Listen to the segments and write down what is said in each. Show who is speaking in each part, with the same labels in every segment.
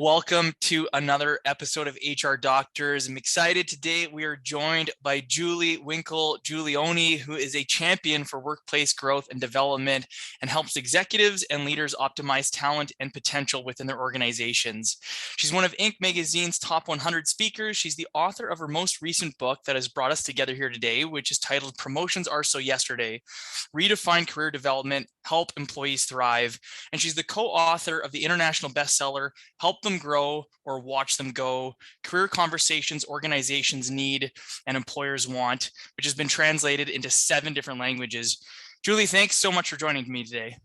Speaker 1: Welcome to another episode of HR Doctors. I'm excited today. We are joined by Winkle Giulioni, who is a champion for workplace growth and development and helps executives and leaders optimize talent and potential within their organizations. She's one of Inc. magazine's top 100 speakers. She's the author of her most recent book that has brought us together here today, which is titled Promotions Are So Yesterday: Redefine Career Development, Help Employees Thrive. And she's the co-author of the international bestseller, Help Them Grow or Watch Them Go: Career Conversations Organizations Need and Employers Want, which has been translated into 7 different languages. Julie, thanks so much for joining me today.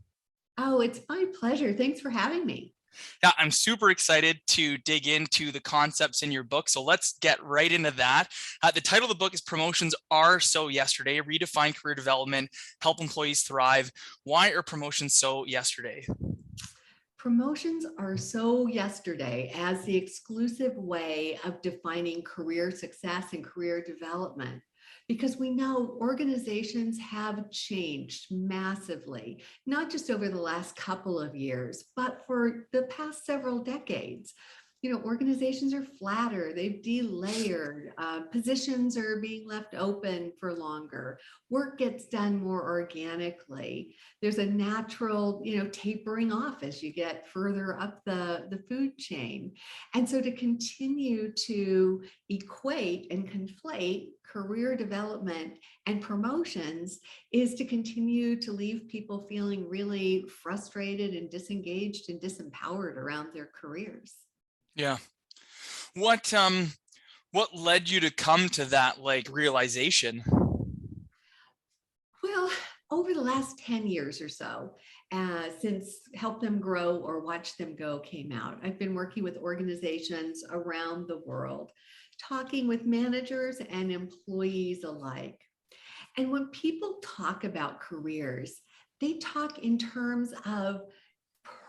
Speaker 2: Oh, it's my pleasure. Thanks for having me.
Speaker 1: Yeah, I'm super excited to dig into the concepts in your book. So let's get right into that. The title of the book is Promotions Are So Yesterday: Redefine Career Development, Help Employees Thrive. Why are promotions so yesterday?
Speaker 2: Promotions are so yesterday as the exclusive way of defining career success and career development, because we know organizations have changed massively, not just over the last couple of years, but for the past several decades. Organizations are flatter, they've delayered, positions are being left open for longer, work gets done more organically. There's a natural, tapering off as you get further up the food chain. And so to continue to equate and conflate career development and promotions is to continue to leave people feeling really frustrated and disengaged and disempowered around their careers.
Speaker 1: Yeah. What led you to come to that realization?
Speaker 2: Well, over the last 10 years or so, since Help Them Grow or Watch Them Go came out, I've been working with organizations around the world, talking with managers and employees alike. And when people talk about careers, they talk in terms of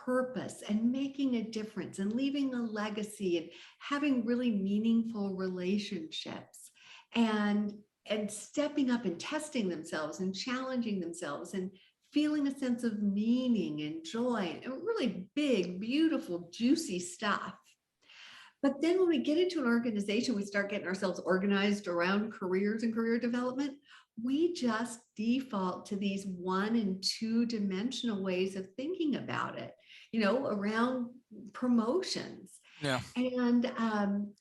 Speaker 2: purpose and making a difference and leaving a legacy and having really meaningful relationships and stepping up and testing themselves and challenging themselves and feeling a sense of meaning and joy and really big, beautiful, juicy stuff. But then when we get into an organization, we start getting ourselves organized around careers and career development. We just default to these 1 and 2 dimensional ways of thinking about it, around promotions.
Speaker 1: Yeah.
Speaker 2: And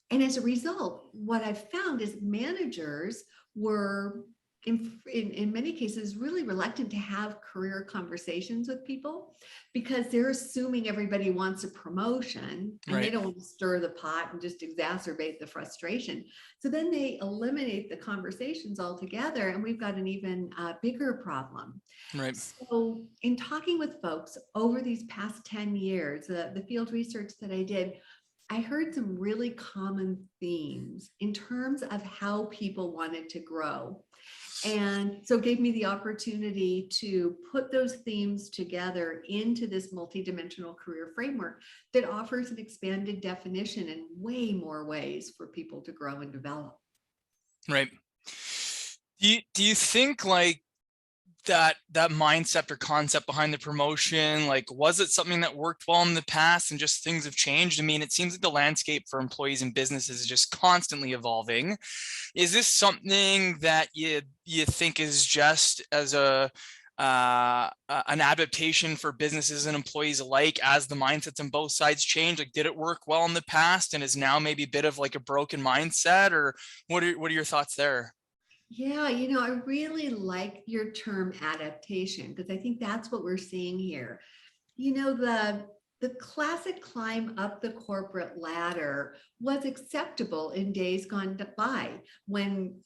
Speaker 2: as a result, what I've found is managers were in many cases really reluctant to have career conversations with people because they're assuming everybody wants a promotion and they don't want to stir the pot and just exacerbate the frustration. So then they eliminate the conversations altogether, and we've got an even bigger problem.
Speaker 1: Right.
Speaker 2: So in talking with folks over these past 10 years, the field research that I did, I heard some really common themes in terms of how people wanted to grow. And so it gave me the opportunity to put those themes together into this multidimensional career framework that offers an expanded definition and way more ways for people to grow and develop.
Speaker 1: Right. Do you think that mindset or concept behind the promotion, was it something that worked well in the past and just things have changed? I mean, it seems like the landscape for employees and businesses is just constantly evolving. Is this something that you think is just as an adaptation for businesses and employees alike as the mindsets on both sides change? Did it work well in the past and is now maybe a bit of a broken mindset, or what are your thoughts there?
Speaker 2: Yeah, I really like your term adaptation because I think that's what we're seeing here. The classic climb up the corporate ladder was acceptable in days gone by when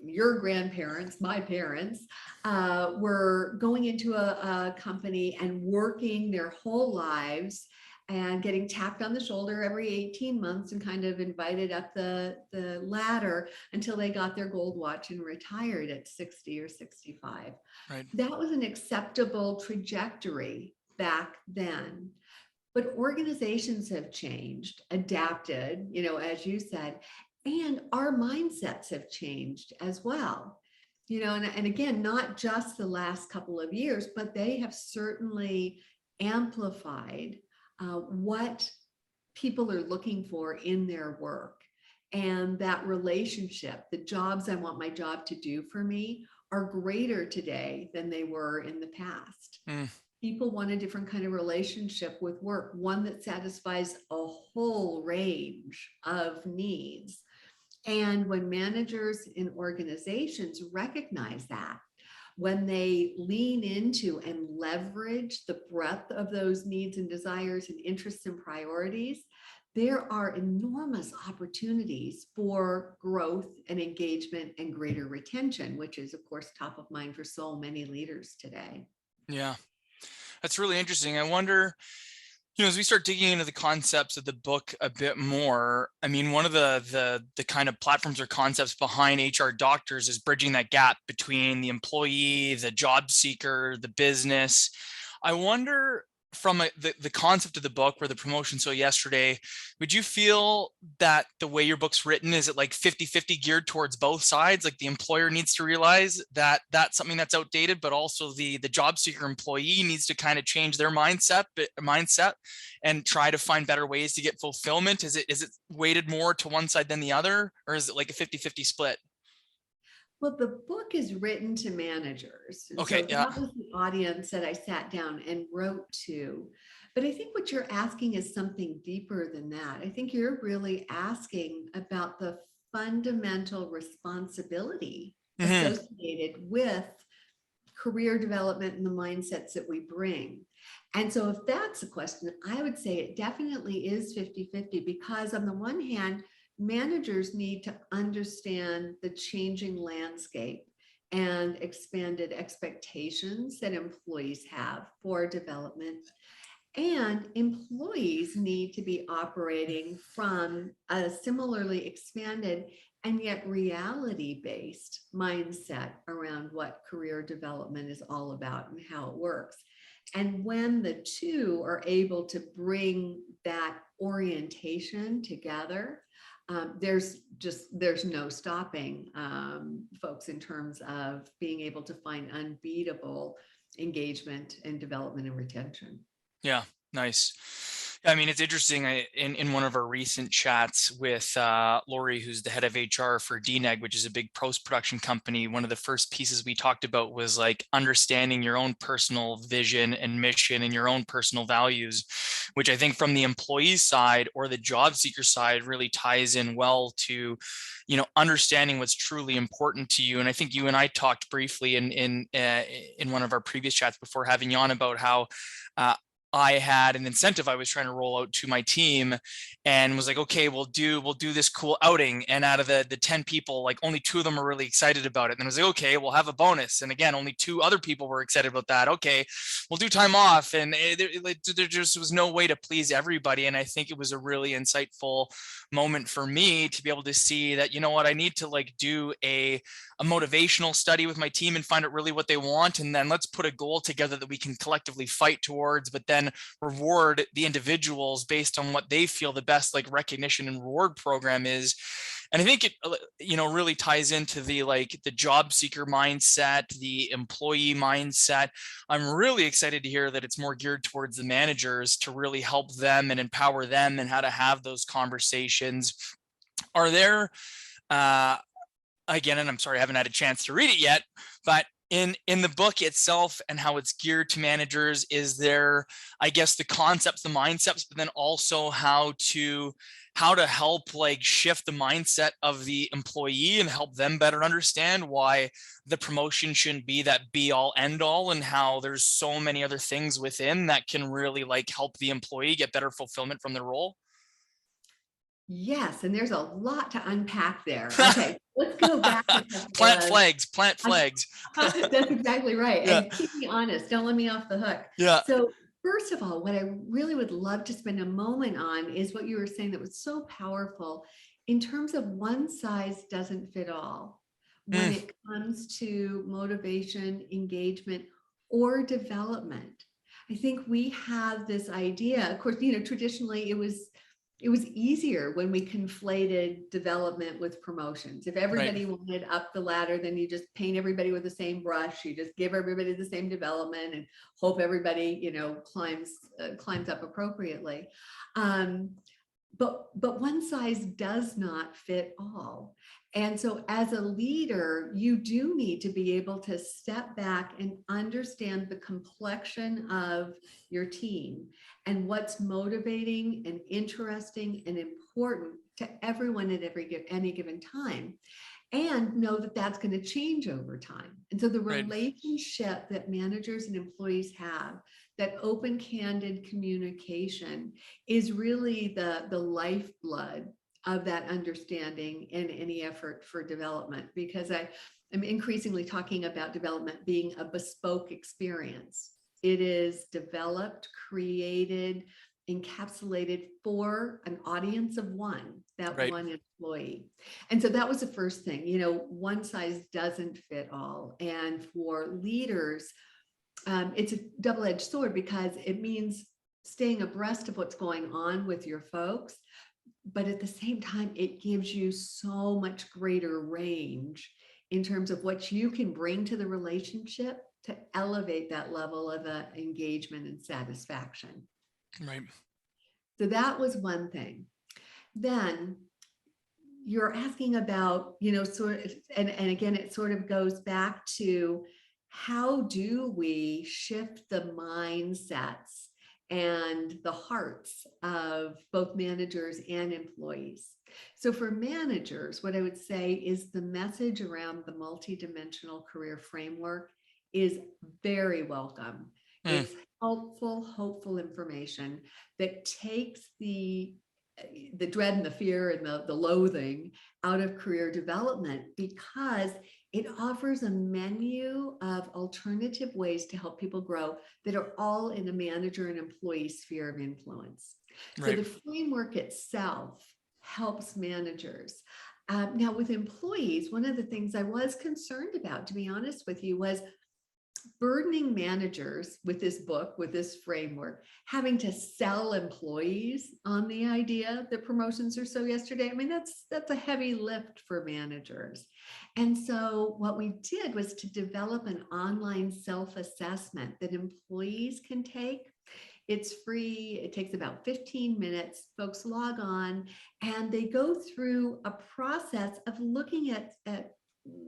Speaker 2: your grandparents, my parents, were going into a company and working their whole lives and getting tapped on the shoulder every 18 months and kind of invited up the ladder until they got their gold watch and retired at 60 or 65.
Speaker 1: Right.
Speaker 2: That was an acceptable trajectory back then. But organizations have changed, adapted, as you said, and our mindsets have changed as well. And again, not just the last couple of years, but they have certainly amplified what people are looking for in their work. And that relationship, the jobs I want my job to do for me are greater today than they were in the past.
Speaker 1: Mm.
Speaker 2: People want a different kind of relationship with work, one that satisfies a whole range of needs. And when managers in organizations recognize that, when they lean into and leverage the breadth of those needs and desires and interests and priorities, there are enormous opportunities for growth and engagement and greater retention, which is, of course, top of mind for so many leaders today.
Speaker 1: Yeah, that's really interesting. I wonder, as we start digging into the concepts of the book a bit more, I mean, one of the kind of platforms or concepts behind HR Doctors is bridging that gap between the employee, the job seeker, the business. I wonder, from the concept of the book or the promotion so yesterday, would you feel that the way your book's written, is it like 50-50 geared towards both sides? Like the employer needs to realize that that's something that's outdated, but also the job seeker employee needs to kind of change their mindset and try to find better ways to get fulfillment? Is it weighted more to one side than the other, or is it like a 50-50 split?
Speaker 2: Well, the book is written to managers. And
Speaker 1: Okay,
Speaker 2: so
Speaker 1: yeah.
Speaker 2: that was the audience that I sat down and wrote to. But I think what you're asking is something deeper than that. I think you're really asking about the fundamental responsibility
Speaker 1: Mm-hmm.
Speaker 2: associated with career development and the mindsets that we bring. And so if that's a question, I would say it definitely is 50-50, because on the one hand, managers need to understand the changing landscape and expanded expectations that employees have for development. And employees need to be operating from a similarly expanded and yet reality-based mindset around what career development is all about and how it works. And when the two are able to bring that orientation together, there's no stopping folks in terms of being able to find unbeatable engagement and development and retention.
Speaker 1: Yeah, nice. I mean, it's interesting. In one of our recent chats with Lori, who's the head of HR for DNEG, which is a big post-production company, one of the first pieces we talked about was like understanding your own personal vision and mission and your own personal values, which I think from the employee side or the job seeker side really ties in well to, understanding what's truly important to you. And I think you and I talked briefly in one of our previous chats before having you on about how I had an incentive I was trying to roll out to my team, and was like, okay, we'll do this cool outing. And out of the 10 people, like only 2 of them are really excited about it. And I was like, okay, we'll have a bonus. And again, only 2 other people were excited about that. Okay, we'll do time off. And there just was no way to please everybody. And I think it was a really insightful moment for me to be able to see that, I need to like do a motivational study with my team and find out really what they want. And then let's put a goal together that we can collectively fight towards, but then reward the individuals based on what they feel the best like recognition and reward program is. And I think it, really ties into the job seeker mindset, the employee mindset. I'm really excited to hear that it's more geared towards the managers to really help them and empower them and how to have those conversations. Are there, again, and I'm sorry, I haven't had a chance to read it yet, but in the book itself and how it's geared to managers, is there, I guess, the concepts, the mindsets, but then also how to help like shift the mindset of the employee and help them better understand why the promotion shouldn't be that be all end all, and how there's so many other things within that can really like help the employee get better fulfillment from their role?
Speaker 2: Yes, and there's a lot to unpack there. Okay, let's go back a couple
Speaker 1: Plant
Speaker 2: of.
Speaker 1: flags, plant flags.
Speaker 2: That's exactly right.
Speaker 1: Yeah.
Speaker 2: And keep me honest, don't let me off the hook.
Speaker 1: Yeah.
Speaker 2: So, first of all, what I really would love to spend a moment on is what you were saying that was so powerful in terms of one size doesn't fit all when
Speaker 1: Mm,
Speaker 2: it comes to motivation, engagement, or development. I think we have this idea, of course, traditionally it was easier when we conflated development with promotions. If
Speaker 1: right.
Speaker 2: everybody wanted up the ladder, then you just paint everybody with the same brush. You just give everybody the same development and hope everybody, climbs up appropriately. Um, but one size does not fit all. And so as a leader, you do need to be able to step back and understand the complexion of your team and what's motivating and interesting and important to everyone at any given time, and know that that's going to change over time. And so the
Speaker 1: Right.
Speaker 2: relationship that managers and employees have, that open, candid communication, is really the lifeblood of that understanding in any effort for development, because I'm increasingly talking about development being a bespoke experience. It is developed, created, encapsulated for an audience of one, that
Speaker 1: Right.
Speaker 2: one employee. And so that was the first thing, one size doesn't fit all. And for leaders, it's a double-edged sword, because it means staying abreast of what's going on with your folks. But at the same time, it gives you so much greater range in terms of what you can bring to the relationship to elevate that level of engagement and satisfaction.
Speaker 1: Right.
Speaker 2: So that was one thing. Then you're asking about, sort of, and again, it sort of goes back to, how do we shift the mindsets and the hearts of both managers and employees? So for managers, what I would say is the message around the multidimensional career framework is very welcome. It's helpful, hopeful information that takes the dread and the fear and the loathing out of career development, because it offers a menu of alternative ways to help people grow that are all in a manager and employee sphere of influence. So
Speaker 1: Right.
Speaker 2: the framework itself helps managers. Now, with employees, one of the things I was concerned about, to be honest with you, was burdening managers with this book, with this framework, having to sell employees on the idea that promotions are so yesterday. I mean, that's a heavy lift for managers. And so what we did was to develop an online self-assessment that employees can take. It's free. It takes about 15 minutes. Folks log on and they go through a process of looking at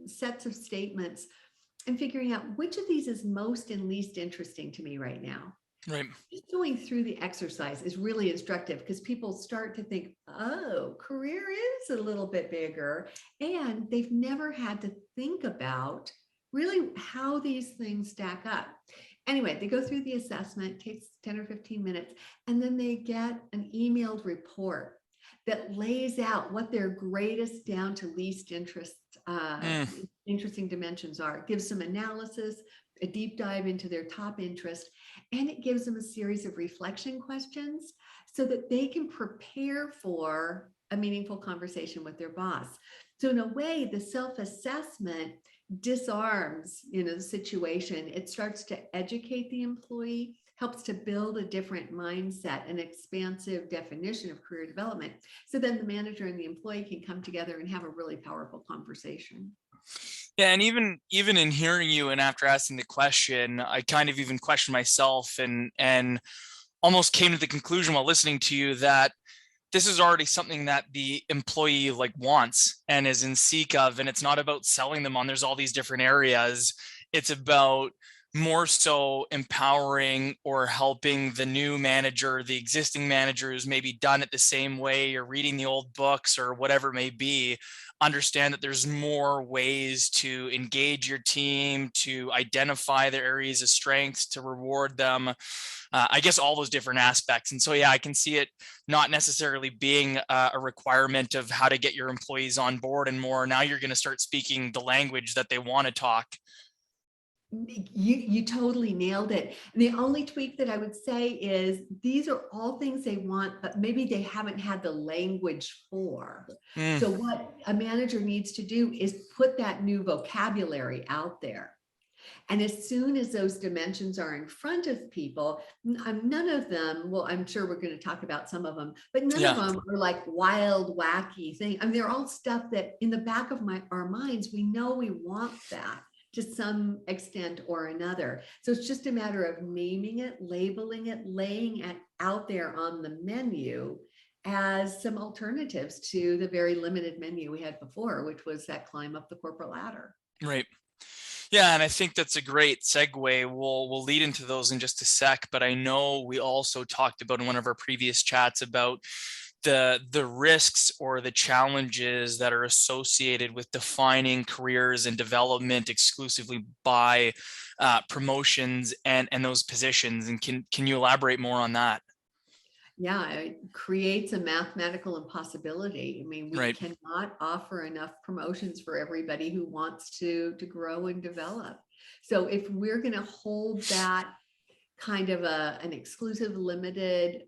Speaker 2: sets of statements and figuring out which of these is most and least interesting to me right now.
Speaker 1: Right.
Speaker 2: Just going through the exercise is really instructive, because people start to think, oh, career is a little bit bigger, and they've never had to think about really how these things stack up. Anyway, they go through the assessment, takes 10 or 15 minutes, and then they get an emailed report that lays out what their greatest down to least interesting dimensions are. It gives some analysis, a deep dive into their top interest, and it gives them a series of reflection questions so that they can prepare for a meaningful conversation with their boss. So in a way, the self-assessment disarms, the situation. It starts to educate the employee, helps to build a different mindset, an expansive definition of career development. So then the manager and the employee can come together and have a really powerful conversation.
Speaker 1: Yeah, and even in hearing you and after asking the question, I kind of even questioned myself and almost came to the conclusion while listening to you that this is already something that the employee wants and is in seek of, and it's not about selling them on. There's all these different areas. It's about more so empowering or helping the new manager, the existing manager who's maybe done it the same way or reading the old books or whatever it may be, understand that there's more ways to engage your team, to identify their areas of strength, to reward them. I guess all those different aspects. And so, yeah, I can see it not necessarily being a requirement of how to get your employees on board and more. Now you're going to start speaking the language that they want to talk.
Speaker 2: You totally nailed it. The only tweak that I would say is these are all things they want, but maybe they haven't had the language for. So what a manager needs to do is put that new vocabulary out there. And as soon as those dimensions are in front of people, none of them, well, I'm sure we're going to talk about some of them, but none of them are like wild, wacky things. I mean, they're all stuff that in the back of our minds, we know we want that to some extent or another. So it's just a matter of naming it, labeling it, laying it out there on the menu, as some alternatives to the very limited menu we had before, which was that climb up the corporate ladder.
Speaker 1: Right. Yeah, and I think that's a great segue. We'll lead into those in just a sec, but I know we also talked about in one of our previous chats about the risks or the challenges that are associated with defining careers and development exclusively by promotions and those positions. And can you elaborate more on that?
Speaker 2: Yeah, it creates a mathematical impossibility. I mean, we
Speaker 1: Right.
Speaker 2: cannot offer enough promotions for everybody who wants to grow and develop. So if we're going to hold that kind of an exclusive, limiting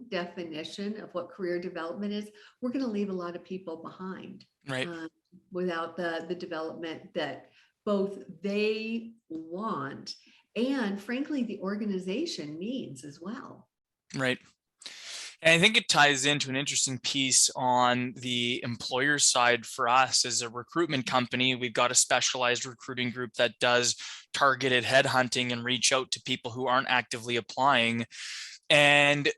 Speaker 2: definition of what career development is, we're going to leave a lot of people behind
Speaker 1: Right.
Speaker 2: uh, without the development that both they want and, frankly, the organization needs as well.
Speaker 1: Right. And I think it ties into an interesting piece on the employer side for us as a recruitment company. We've got a specialized recruiting group that does targeted headhunting and reach out to people who aren't actively applying. And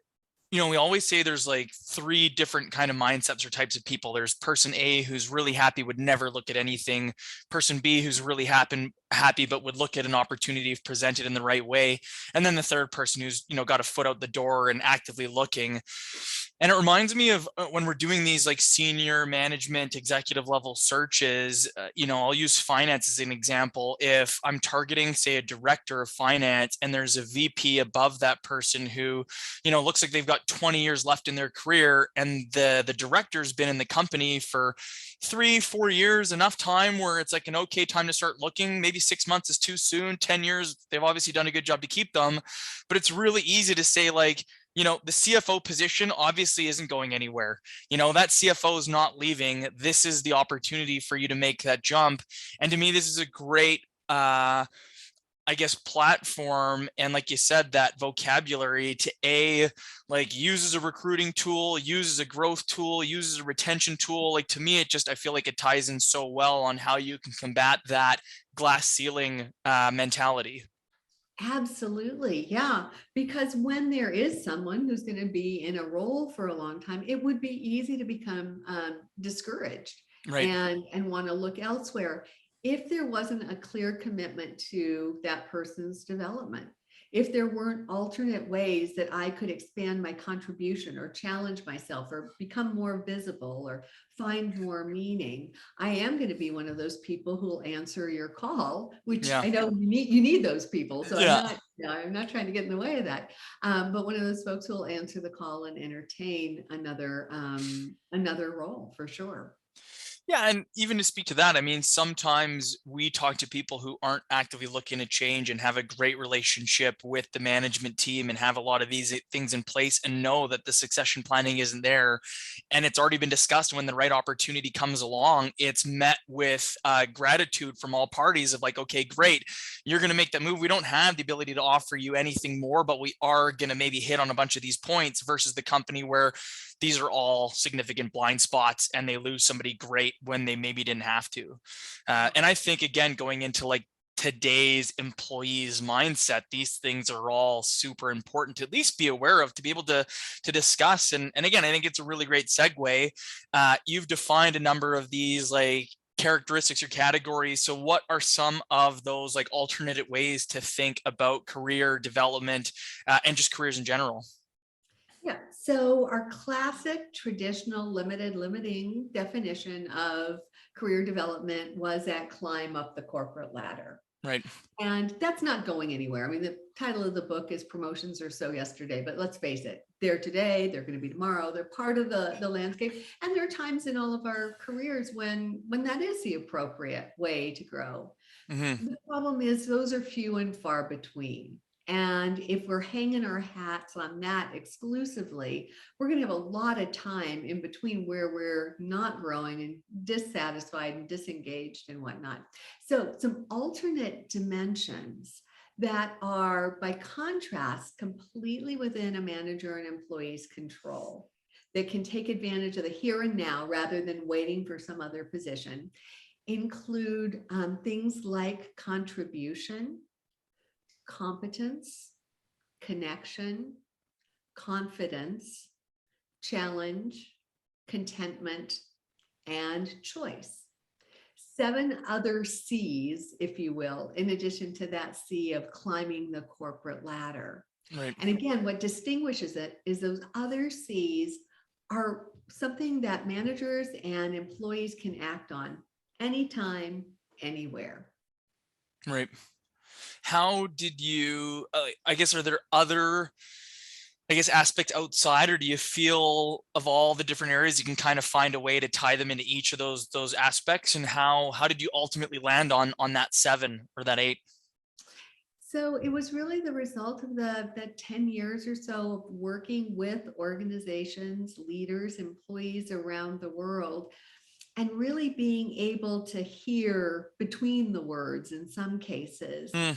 Speaker 1: we always say there's like three different kind of mindsets or types of people. There's person A who's really happy, would never look at anything. Person B who's really happy, but would look at an opportunity if presented in the right way. And then the third person who's, got a foot out the door and actively looking. And it reminds me of when we're doing these like senior management executive level searches, I'll use finance as an example. If I'm targeting, say, a director of finance and there's a VP above that person who, looks like they've got 20 years left in their career, and the director's been in the company for 3-4 years, enough time where it's like an okay time to start looking. Maybe 6 months is too soon. 10 years, they've obviously done a good job to keep them. But it's really easy to say, like, the CFO position obviously isn't going anywhere. That CFO is not leaving. This is the opportunity for you to make that jump. And to me, this is a great, platform. And like you said, that vocabulary to use as a recruiting tool, use as a growth tool, use as a retention tool. Like, to me, I feel like it ties in so well on how you can combat that glass ceiling mentality.
Speaker 2: Absolutely. Yeah. Because when there is someone who's going to be in a role for a long time, it would be easy to become discouraged
Speaker 1: Right.
Speaker 2: and want to look elsewhere if there wasn't a clear commitment to that person's development. If there weren't alternate ways that I could expand my contribution or challenge myself or become more visible or find more meaning, I am going to be one of those people who will answer your call, which
Speaker 1: Yeah.
Speaker 2: I know you need those people. So
Speaker 1: Yeah.
Speaker 2: I'm not trying to get in the way of that. But one of those folks who will answer the call and entertain another role for sure.
Speaker 1: Yeah, and even to speak to that, I mean, sometimes we talk to people who aren't actively looking to change and have a great relationship with the management team and have a lot of these things in place and know that the succession planning isn't there. And it's already been discussed. When the right opportunity comes along, it's met with gratitude from all parties of like, okay, great, you're going to make that move. We don't have the ability to offer you anything more, but we are going to maybe hit on a bunch of these points, versus the company where these are all significant blind spots and they lose somebody great when they maybe didn't have to. And I think, again, going into like today's employees mindset, these things are all super important to at least be aware of, to be able to discuss. And again, I think it's a really great segue. You've defined a number of these like characteristics or categories. So what are some of those like alternative ways to think about career development and just careers in general?
Speaker 2: Yeah. So our classic traditional limiting definition of career development was that climb up the corporate ladder.
Speaker 1: Right.
Speaker 2: And that's not going anywhere. I mean, the title of the book is Promotions Are So Yesterday, but let's face it, they're today, they're going to be tomorrow, they're part of the landscape. And there are times in all of our careers when that is the appropriate way to grow.
Speaker 1: Mm-hmm.
Speaker 2: The problem is those are few and far between. And if we're hanging our hats on that exclusively, we're going to have a lot of time in between where we're not growing and dissatisfied and disengaged and whatnot. So some alternate dimensions that are, by contrast, completely within a manager and employee's control, that can take advantage of the here and now rather than waiting for some other position, include things like contribution, competence, connection, confidence, challenge, contentment, and choice. 7 other C's, if you will, in addition to that C of climbing the corporate ladder.
Speaker 1: Right.
Speaker 2: And again, what distinguishes it is those other C's are something that managers and employees can act on anytime, anywhere.
Speaker 1: Right. How did you, I guess, are there other, I guess, aspects outside, or do you feel of all the different areas you can kind of find a way to tie them into each of those aspects? And how did you ultimately land on that 7 or that 8?
Speaker 2: So it was really the result of the 10 years or so of working with organizations, leaders, employees around the world, and really being able to hear between the words in some cases
Speaker 1: Mm,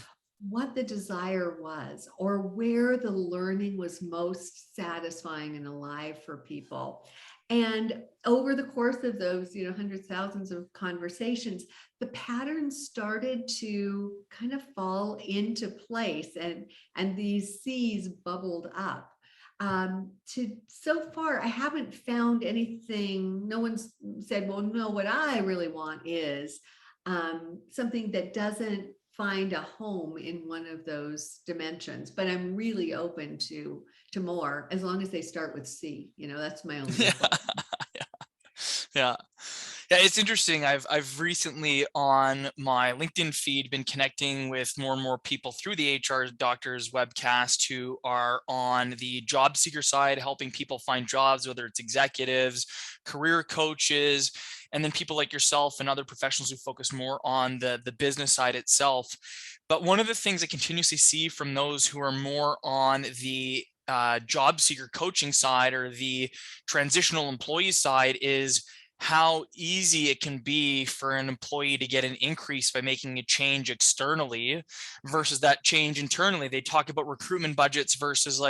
Speaker 2: what the desire was or where the learning was most satisfying and alive for people. And over the course of those, hundreds, thousands of conversations, the patterns started to kind of fall into place, and these seeds bubbled up. To so far, I haven't found anything. No one's said, well, no, what I really want is something that doesn't find a home in one of those dimensions, but I'm really open to more, as long as they start with C. That's my only
Speaker 1: yeah.
Speaker 2: request.
Speaker 1: Yeah. Yeah, it's interesting. I've recently on my LinkedIn feed been connecting with more and more people through the HR Doctors Webcast who are on the job seeker side, helping people find jobs, whether it's executives, career coaches, and then people like yourself and other professionals who focus more on the business side itself. But one of the things I continuously see from those who are more on the job seeker coaching side or the transitional employee side is how easy it can be for an employee to get an increase by making a change externally versus that change internally. They talk about recruitment budgets versus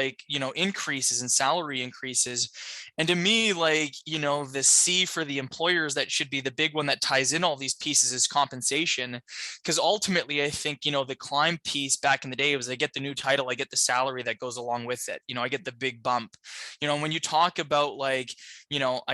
Speaker 1: increases and salary increases. And to me, the C for the employers that should be the big one that ties in all these pieces is compensation. Because ultimately, I think, the climb piece back in the day was I get the new title, I get the salary that goes along with it. I get the big bump. When you talk about I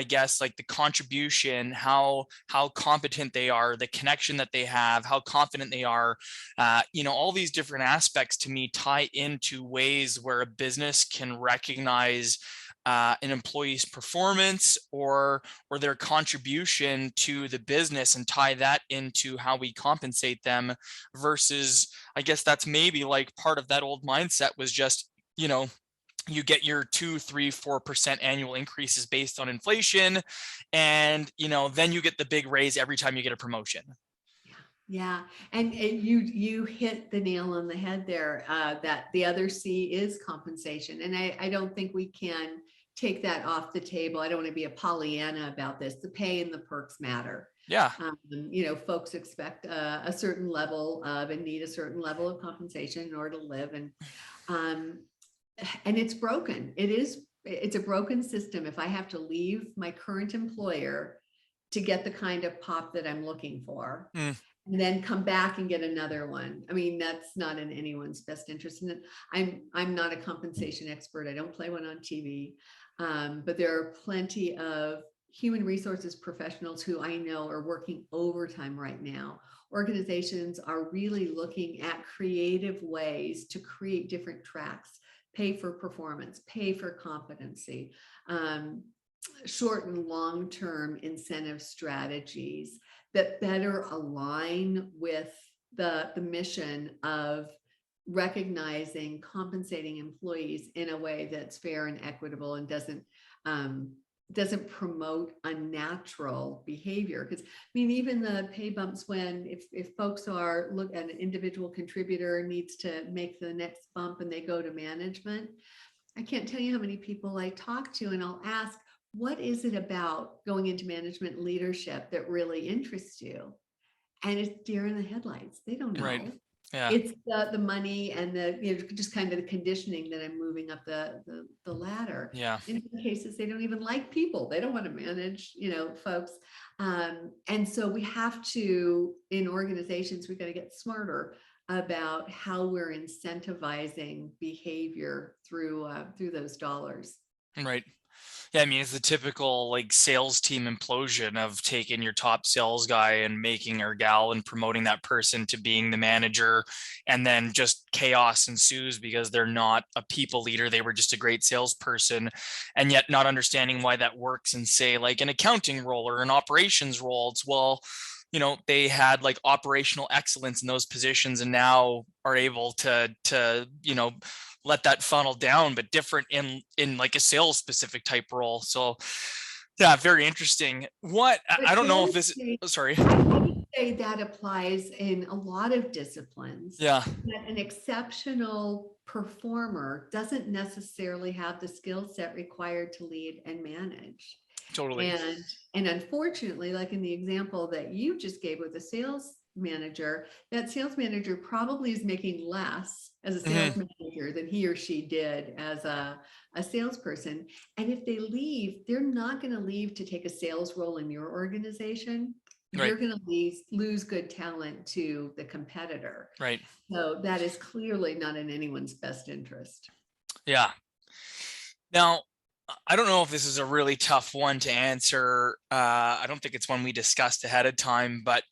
Speaker 1: guess the contribution, how competent they are, the connection that they have, how confident they are, all these different aspects to me tie into ways where a business can recognize an employee's performance or their contribution to the business and tie that into how we compensate them versus I guess that's maybe part of that old mindset was just you get your 2, 3, 4% annual increases based on inflation. And, then you get the big raise every time you get a promotion.
Speaker 2: Yeah, and you hit the nail on the head there. That the other C is compensation, and I don't think we can take that off the table. I don't want to be a Pollyanna about this. The pay and the perks matter.
Speaker 1: Yeah.
Speaker 2: Folks expect a certain level of and need a certain level of compensation in order to live, um, and it's broken. It's a broken system. If I have to leave my current employer to get the kind of pop that I'm looking for,
Speaker 1: Mm,
Speaker 2: and then come back and get another one. I mean, that's not in anyone's best interest. And I'm not a compensation expert. I don't play one on TV. But there are plenty of human resources professionals who I know are working overtime right now. Organizations are really looking at creative ways to create different tracks, pay for performance, pay for competency, short and long-term incentive strategies that better align with the mission of recognizing, compensating employees in a way that's fair and equitable and doesn't promote unnatural behavior. Because even the pay bumps, when if folks are look at an individual contributor needs to make the next bump and they go to management, I can't tell you how many people I talk to, and I'll ask, what is it about going into management leadership that really interests you? And it's deer in the headlights. They don't
Speaker 1: right.
Speaker 2: know.
Speaker 1: Yeah.
Speaker 2: It's the money and just kind of the conditioning that I'm moving up the ladder.
Speaker 1: Yeah.
Speaker 2: In some cases, they don't even like people. They don't want to manage, folks. And so we have to, in organizations, we've got to get smarter about how we're incentivizing behavior through those dollars.
Speaker 1: Right. Yeah, I mean, it's the typical like sales team implosion of taking your top sales guy and making or gal and promoting that person to being the manager. And then just chaos ensues because they're not a people leader. They were just a great salesperson. And yet not understanding why that works in, say, like an accounting role or an operations role. It's, well, they had like operational excellence in those positions and now are able to let that funnel down, but different in like a sales specific type role. So yeah, very interesting. What
Speaker 2: But
Speaker 1: I don't
Speaker 2: but I
Speaker 1: know if
Speaker 2: would
Speaker 1: this,
Speaker 2: say
Speaker 1: sorry.
Speaker 2: I would say that applies in a lot of disciplines,
Speaker 1: Yeah,
Speaker 2: that an exceptional performer doesn't necessarily have the skill set required to lead and manage.
Speaker 1: totally.
Speaker 2: And unfortunately, like in the example that you just gave with the sales manager, that sales manager probably is making less as a sales
Speaker 1: Hmm.
Speaker 2: manager than he or she did as a salesperson. And if they leave, they're not going to leave to take a sales role in your organization.
Speaker 1: Right,
Speaker 2: You're going to lose good talent to the competitor.
Speaker 1: right.
Speaker 2: So that is clearly not in anyone's best interest.
Speaker 1: Yeah. Now, I don't know if this is a really tough one to answer. I don't think it's one we discussed ahead of time, but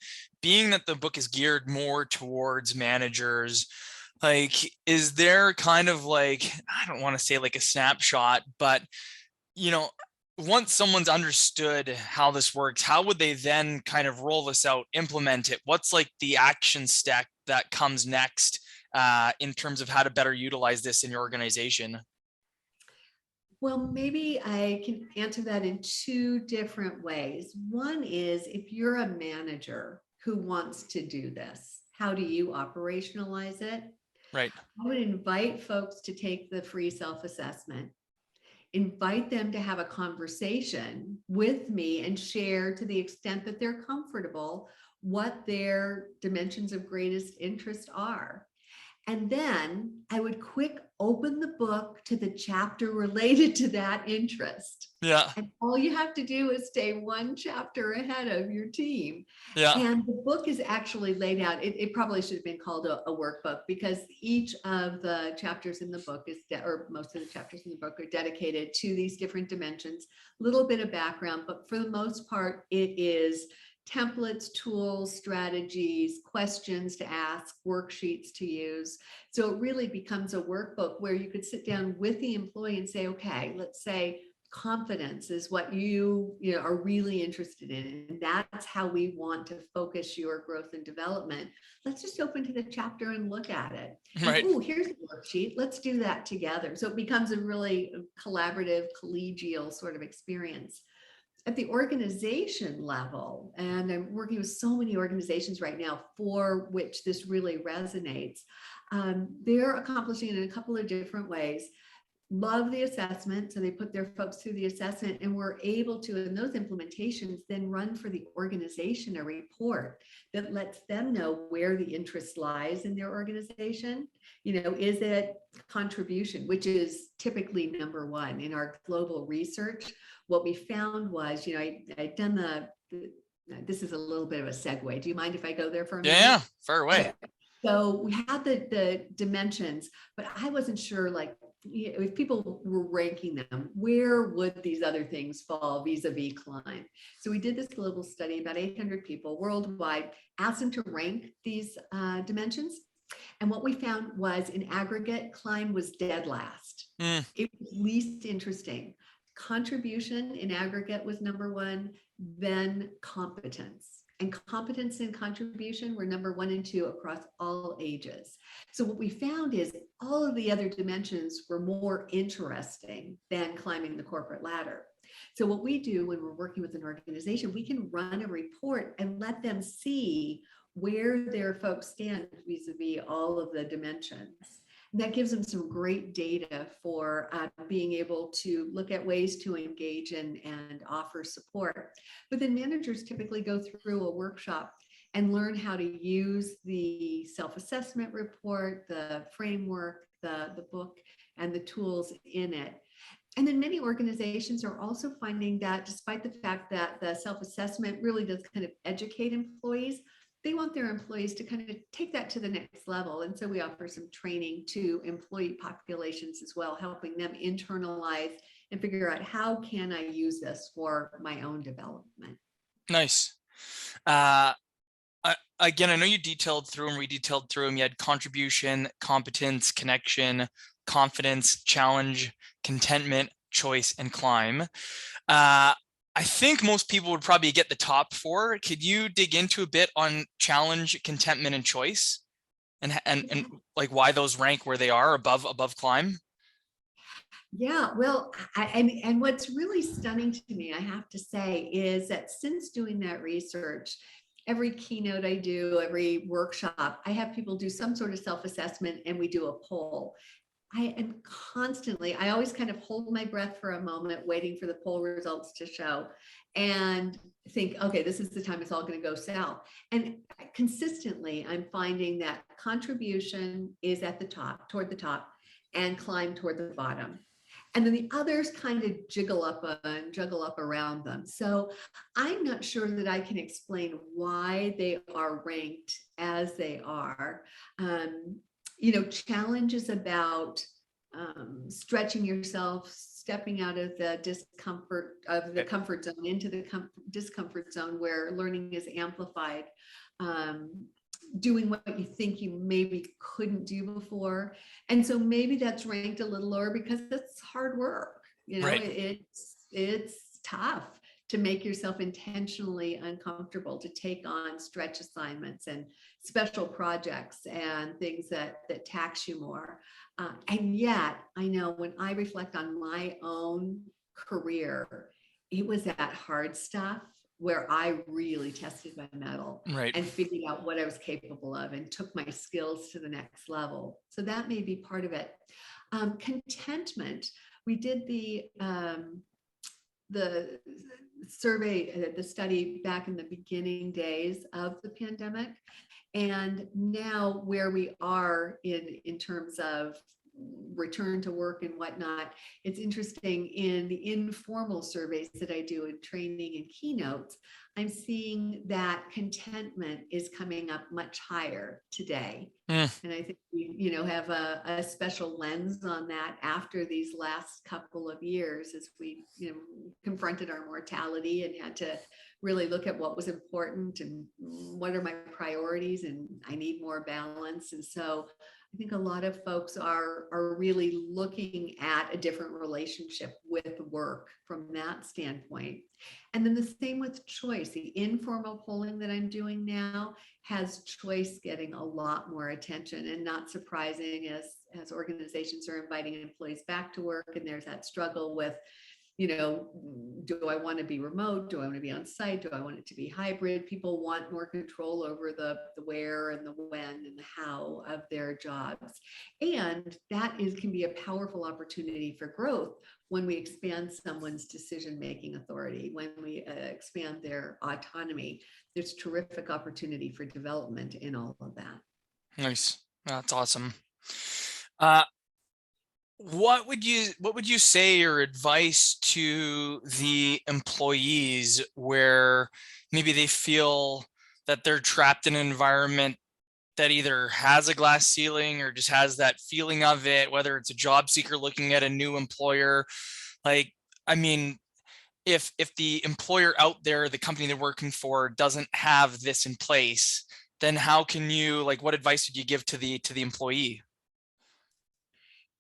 Speaker 1: being that the book is geared more towards managers, like, is there kind of like, I don't want to say like a snapshot, but you know, once someone's understood how this works, how would they then kind of roll this out, implement it? What's like the action step that comes next in terms of how to better utilize this in your organization?
Speaker 2: Well, maybe I can answer that in two different ways. One is, if you're a manager who wants to do this, how do you operationalize it?
Speaker 1: Right.
Speaker 2: I would invite folks to take the free self-assessment, invite them to have a conversation with me and share, to the extent that they're comfortable, what their dimensions of greatest interest are. And then I would quick open the book to the chapter related to that interest.
Speaker 1: Yeah.
Speaker 2: And all you have to do is stay one chapter ahead of your team.
Speaker 1: Yeah.
Speaker 2: And the book is actually laid out. It probably should have been called a workbook, because each of the chapters in the book or most of the chapters in the book are dedicated to these different dimensions, a little bit of background, but for the most part, it is templates, tools, strategies, questions to ask, worksheets to use. So it really becomes a workbook where you could sit down with the employee and say, okay, let's say confidence is what you are really interested in, and that's how we want to focus your growth and development. Let's just open to the chapter and look at it. And
Speaker 1: Right.
Speaker 2: oh, here's a worksheet. Let's do that together. So it becomes a really collaborative, collegial sort of experience. At the organization level, and I'm working with so many organizations right now for which this really resonates, they're accomplishing it in a couple of different ways. Love the assessment. So they put their folks through the assessment, and we're able to, in those implementations, then run for the organization a report that lets them know where the interest lies in their organization. Is it contribution, which is typically number one in our global research? What we found was, I'd done this is a little bit of a segue. Do you mind if I go there for a
Speaker 1: Yeah. Yeah.
Speaker 2: minute?
Speaker 1: Far away.
Speaker 2: Okay. So we had the dimensions, but I wasn't sure, like, if people were ranking them, where would these other things fall vis-a-vis climb? So we did this global study, about 800 people worldwide, asked them to rank these dimensions. And what we found was, in aggregate, climb was dead last.
Speaker 1: Mm.
Speaker 2: It was least interesting. Contribution in aggregate was number one, then competence. And competence and contribution were number one and two across all ages. So what we found is all of the other dimensions were more interesting than climbing the corporate ladder. So what we do when we're working with an organization, we can run a report and let them see where their folks stand vis-a-vis all of the dimensions. And that gives them some great data for being able to look at ways to engage and offer support. But then managers typically go through a workshop and learn how to use the self-assessment report, the framework, the book, and the tools in it. And then many organizations are also finding that, despite the fact that the self-assessment really does kind of educate employees, they want their employees to kind of take that to the next level. And so we offer some training to employee populations as well, helping them internalize and figure out how can I use this for my own development.
Speaker 1: Nice. Again, I know you detailed through them, we detailed through them. You had contribution, competence, connection, confidence, challenge, contentment, choice, and climb. I think most people would probably get the top four. Could you dig into a bit on challenge, contentment, and choice, and like why those rank where they are above climb?
Speaker 2: Yeah, well, and what's really stunning to me, I have to say, is that since doing that research, every keynote I do, every workshop, I have people do some sort of self-assessment and we do a poll. I am constantly, I always kind of hold my breath for a moment, waiting for the poll results to show and think, okay, this is the time it's all going to go south. And consistently, I'm finding that contribution is at the top, toward the top, and climb toward the bottom. And then the others kind of juggle up around them. So I'm not sure that I can explain why they are ranked as they are. Challenges about stretching yourself, stepping out of the discomfort of the comfort zone into the discomfort zone where learning is amplified. Doing what you think you maybe couldn't do before. And so maybe that's ranked a little lower because it's hard work.
Speaker 1: Right.
Speaker 2: It's tough to make yourself intentionally uncomfortable, to take on stretch assignments and special projects and things that tax you more. And yet, I know when I reflect on my own career, it was that hard stuff where I really tested my mettle
Speaker 1: Right.
Speaker 2: and figured out what I was capable of and took my skills to the next level. So that may be part of it. Contentment. We did the survey, the study back in the beginning days of the pandemic. And now where we are in terms of return to work and whatnot, it's interesting in the informal surveys that I do in training and keynotes, I'm seeing that contentment is coming up much higher today. And I think we, have a special lens on that after these last couple of years as we, confronted our mortality and had to really look at what was important and what are my priorities, and I need more balance. And so I think a lot of folks are really looking at a different relationship with work from that standpoint. And then the same with choice. The informal polling that I'm doing now has choice getting a lot more attention, and not surprising as organizations are inviting employees back to work and there's that struggle with, do I want to be remote? Do I want to be on site? Do I want it to be hybrid? People want more control over the where and the when and the how of their jobs. And that can be a powerful opportunity for growth when we expand someone's decision-making authority, when we expand their autonomy. There's terrific opportunity for development in all of that.
Speaker 1: Nice. That's awesome. What would you say your advice to the employees where maybe they feel that they're trapped in an environment that either has a glass ceiling or just has that feeling of it, whether it's a job seeker looking at a new employer? Like, I mean, if the employer out there, the company they're working for, doesn't have this in place, then how can you, like, what advice would you give to the employee?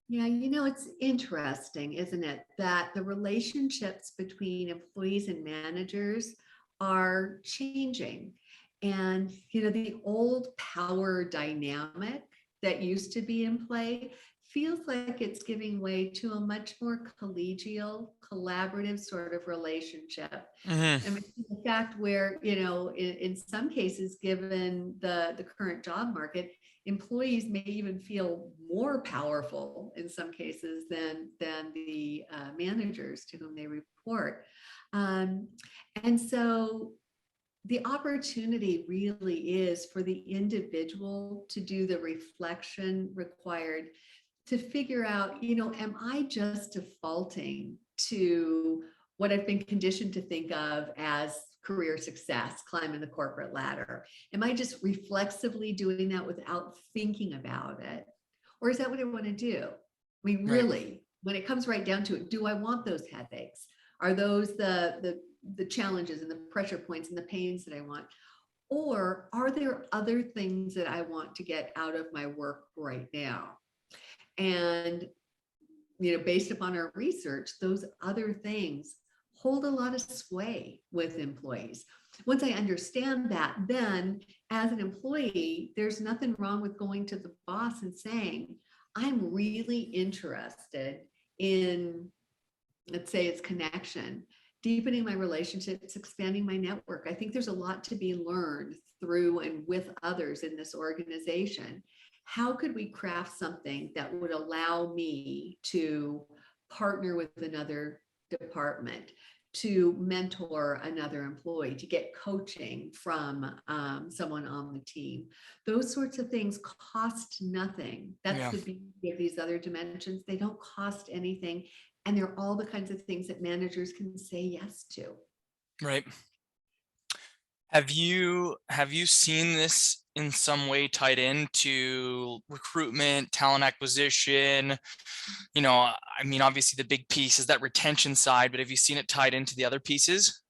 Speaker 2: Yeah, it's interesting, isn't it, that the relationships between employees and managers are changing. And, the old power dynamic that used to be in play feels like it's giving way to a much more collegial, collaborative sort of relationship.
Speaker 1: Mm-hmm.
Speaker 2: I mean, the fact where, in some cases, given the current job market, employees may even feel more powerful in some cases than the managers to whom they report. And so the opportunity really is for the individual to do the reflection required to figure out, am I just defaulting to what I've been conditioned to think of as career success, climbing the corporate ladder? Am I just reflexively doing that without thinking about it? Or is that what I want to do? I mean,
Speaker 1: Right.
Speaker 2: really, when it comes right down to it, do I want those headaches? Are those the challenges and the pressure points and the pains that I want? Or are there other things that I want to get out of my work right now? And, based upon our research, those other things hold a lot of sway with employees. Once I understand that, then as an employee, there's nothing wrong with going to the boss and saying, I'm really interested in, let's say it's connection, deepening my relationships, expanding my network. I think there's a lot to be learned through and with others in this organization. How could we craft something that would allow me to partner with another department, to mentor another employee, to get coaching from someone on the team? Those sorts of things cost nothing. That's the beauty of these other dimensions. They don't cost anything. And they're all the kinds of things that managers can say yes to.
Speaker 1: Right. Have you seen this in some way tied into recruitment, talent acquisition? Obviously the big piece is that retention side, but have you seen it tied into the other pieces?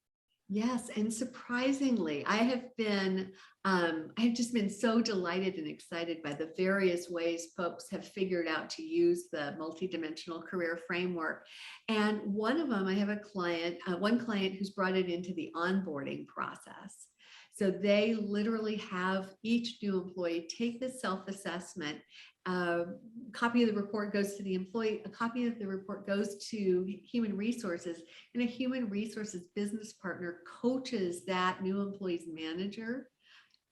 Speaker 2: Yes, and surprisingly, I've just been so delighted and excited by the various ways folks have figured out to use the multidimensional career framework. And one of them, I have one client who's brought it into the onboarding process. So they literally have each new employee take this self-assessment. A copy of the report goes to the employee, a copy of the report goes to human resources, and a human resources business partner coaches that new employee's manager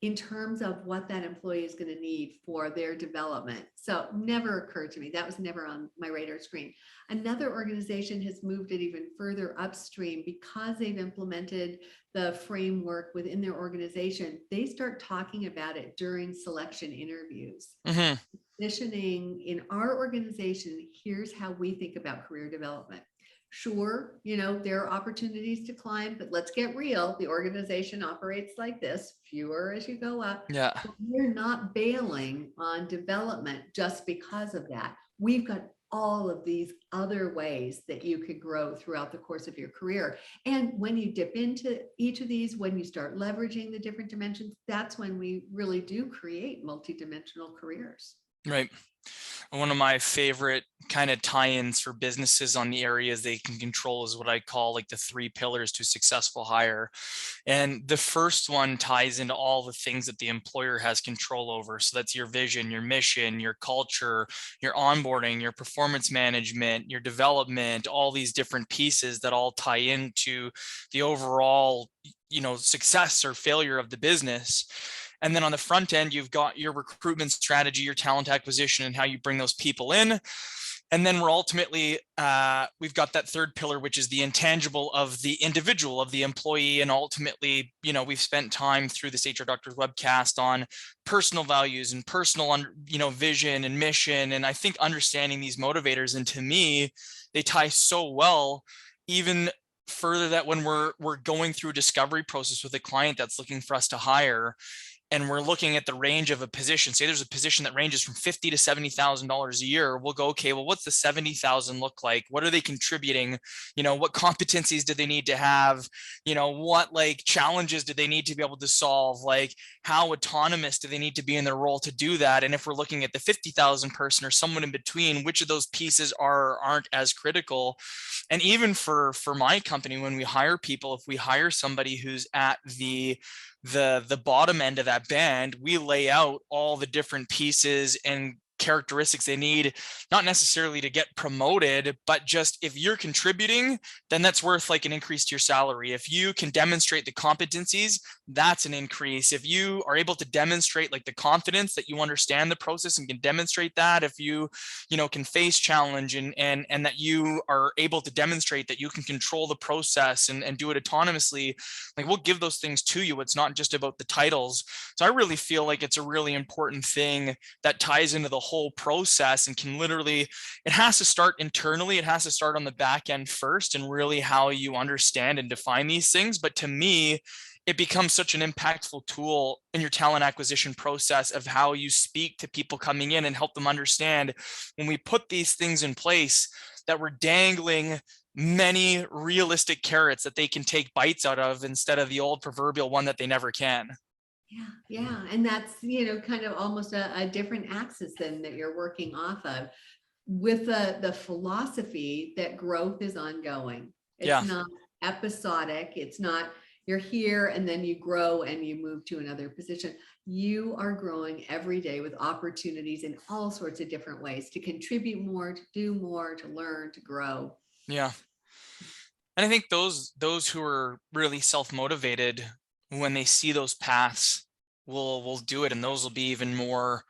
Speaker 2: in terms of what that employee is going to need for their development. So never occurred to me. That was never on my radar screen. Another organization has moved it even further upstream because they've implemented the framework within their organization. They start talking about it during selection interviews.
Speaker 1: Mm-hmm.
Speaker 2: Positioning in our organization, here's how we think about career development. Sure, there are opportunities to climb, but let's get real. The organization operates like this, fewer as you go up.
Speaker 1: Yeah.
Speaker 2: But we're not bailing on development just because of that. We've got all of these other ways that you could grow throughout the course of your career. And when you dip into each of these, when you start leveraging the different dimensions, that's when we really do create multidimensional careers.
Speaker 1: Right. One of my favorite kind of tie-ins for businesses on the areas they can control is what I call like the 3 pillars to successful hire. And the first one ties into all the things that the employer has control over. So that's your vision, your mission, your culture, your onboarding, your performance management, your development, all these different pieces that all tie into the overall, success or failure of the business. And then on the front end, you've got your recruitment strategy, your talent acquisition, and how you bring those people in. And then we're ultimately, we've got that third pillar, which is the intangible of the individual, of the employee. And ultimately, we've spent time through this HR Drs Webcast on personal values and personal, vision and mission. And I think understanding these motivators, and to me, they tie so well, even further, that when we're going through a discovery process with a client that's looking for us to hire, and we're looking at the range of a position, say there's a position that ranges from $50,000 to $70,000 a year, we'll go, okay, well, what's the 70,000 look like? What are they contributing? What competencies do they need to have? What challenges do they need to be able to solve? How autonomous do they need to be in their role to do that? And if we're looking at the 50,000 person or someone in between, which of those pieces aren't as critical? And even for my company, when we hire people, if we hire somebody who's at the bottom end of that band, we lay out all the different pieces and characteristics they need, not necessarily to get promoted, but just if you're contributing, then that's worth an increase to your salary. If you can demonstrate the competencies, that's an increase. If you are able to demonstrate the confidence that you understand the process and can demonstrate that, if you can face challenge and that you are able to demonstrate that you can control the process and do it autonomously, we'll give those things to you. It's not just about the titles. So I really feel like it's a really important thing that ties into the whole process and can literally, it has to start internally. It has to start on the back end first, and really how you understand and define these things. But to me, it becomes such an impactful tool in your talent acquisition process of how you speak to people coming in and help them understand when we put these things in place, that we're dangling many realistic carrots that they can take bites out of instead of the old proverbial one that they never can.
Speaker 2: Yeah. And that's, kind of almost a different axis then that you're working off of, with the philosophy that growth is ongoing. It's
Speaker 1: Yeah.
Speaker 2: not episodic. It's not you're here and then you grow and you move to another position. You are growing every day with opportunities in all sorts of different ways to contribute more, to do more, to learn, to grow.
Speaker 1: Yeah. And I think those who are really self-motivated, when they see those paths, will do it, and those will be even more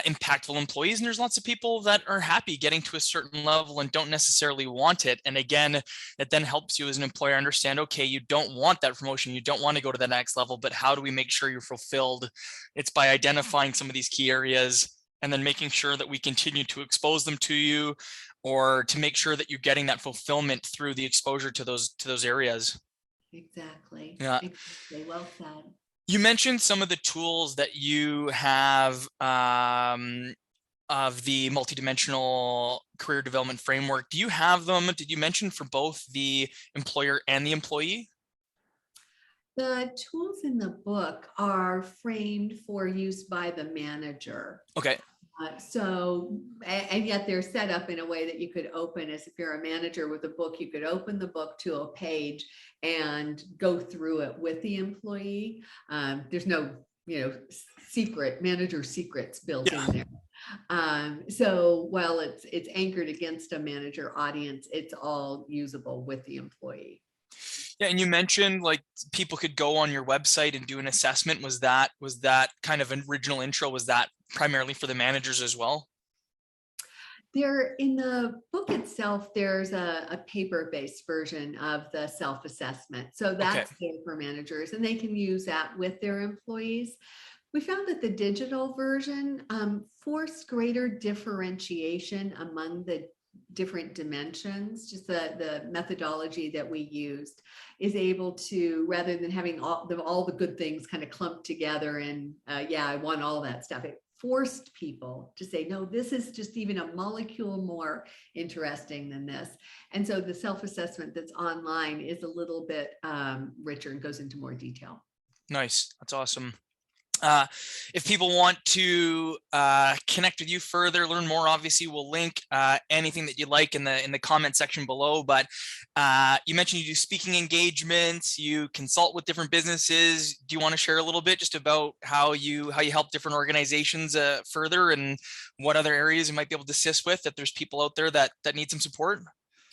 Speaker 1: impactful employees. And there's lots of people that are happy getting to a certain level and don't necessarily want it. And again, it then helps you as an employer understand, okay, you don't want that promotion, you don't want to go to the next level, but how do we make sure you're fulfilled? It's by identifying some of these key areas and then making sure that we continue to expose them to you, or to make sure that you're getting that fulfillment through the exposure to those areas.
Speaker 2: Exactly.
Speaker 1: Yeah.
Speaker 2: Exactly. Well said.
Speaker 1: You mentioned some of the tools that you have of the multidimensional career development framework. Do you have them? Did you mention for both the employer and the employee?
Speaker 2: The tools in the book are framed for use by the manager.
Speaker 1: Okay.
Speaker 2: And yet they're set up in a way that you could open, as if you're a manager with a book, you could open the book to a page and go through it with the employee. There's no, secret manager secrets built in there. So while it's anchored against a manager audience, it's all usable with the employee.
Speaker 1: Yeah, and you mentioned like people could go on your website and do an assessment. Was that kind of an original intro? Was that primarily for the managers as well?
Speaker 2: There, in the book itself, there's a paper-based version of the self-assessment. So that's there for managers, and they can use that with their employees. We found that the digital version forced greater differentiation among the different dimensions. Just the methodology that we used is able to, rather than having all the good things kind of clumped together and I want all that stuff, it forced people to say, no, this is just even a molecule more interesting than this. And so the self-assessment that's online is a little bit richer and goes into more detail.
Speaker 1: Nice. That's awesome. If people want to connect with you further, learn more, obviously we'll link anything that you like in the comment section below. But you mentioned you do speaking engagements, you consult with different businesses. Do you want to share a little bit just about how you help different organizations further, and what other areas you might be able to assist with if there's people out there that need some support?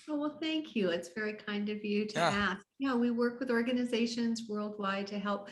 Speaker 2: Oh, well, thank you. It's very kind of you to ask. Yeah, we work with organizations worldwide to help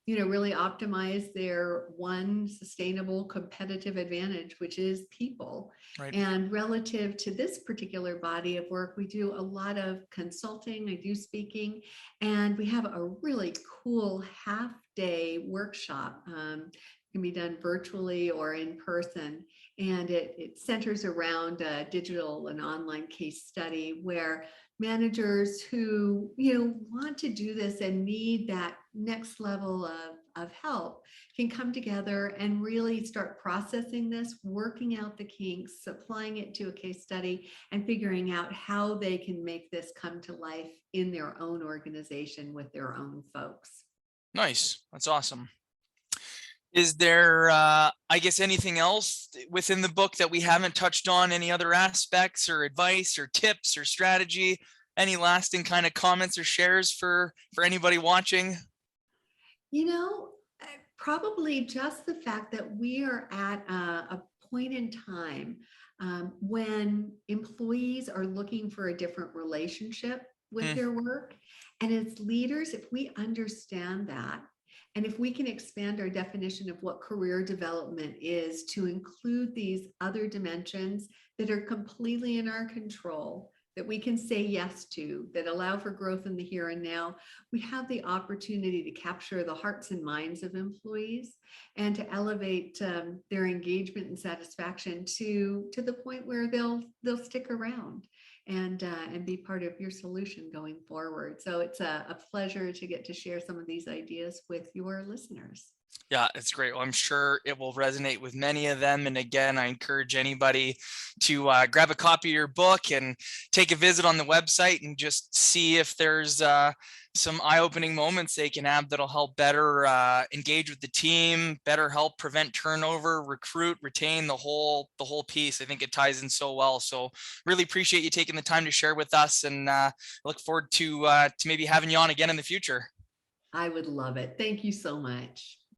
Speaker 2: really optimize their one sustainable competitive advantage, which is people.
Speaker 1: Right.
Speaker 2: And relative to this particular body of work, we do a lot of consulting, I do speaking, and we have a really cool half-day workshop. Can be done virtually or in person. And it centers around a digital and online case study where managers who want to do this and need that next level of help can come together and really start processing this, working out the kinks, applying it to a case study, and figuring out how they can make this come to life in their own organization with their own folks.
Speaker 1: Nice. That's awesome. Is there, I guess, anything else within the book that we haven't touched on? Any other aspects or advice or tips or strategy? Any lasting kind of comments or shares for anybody watching?
Speaker 2: Probably just the fact that we are at a point in time when employees are looking for a different relationship with their work. And as leaders, if we understand that, and if we can expand our definition of what career development is to include these other dimensions that are completely in our control, that we can say yes to, that allow for growth in the here and now, we have the opportunity to capture the hearts and minds of employees and to elevate their engagement and satisfaction to the point where they'll stick around and be part of your solution going forward. So it's a pleasure to get to share some of these ideas with your listeners.
Speaker 1: Yeah, it's great. Well, I'm sure it will resonate with many of them. And again, I encourage anybody to grab a copy of your book and take a visit on the website and just see if there's some eye-opening moments they can have that'll help better engage with the team, better help prevent turnover, recruit, retain the whole piece. I think it ties in so well. So really appreciate you taking the time to share with us, and look forward to maybe having you on again in the future.
Speaker 2: I would love it. Thank you so much.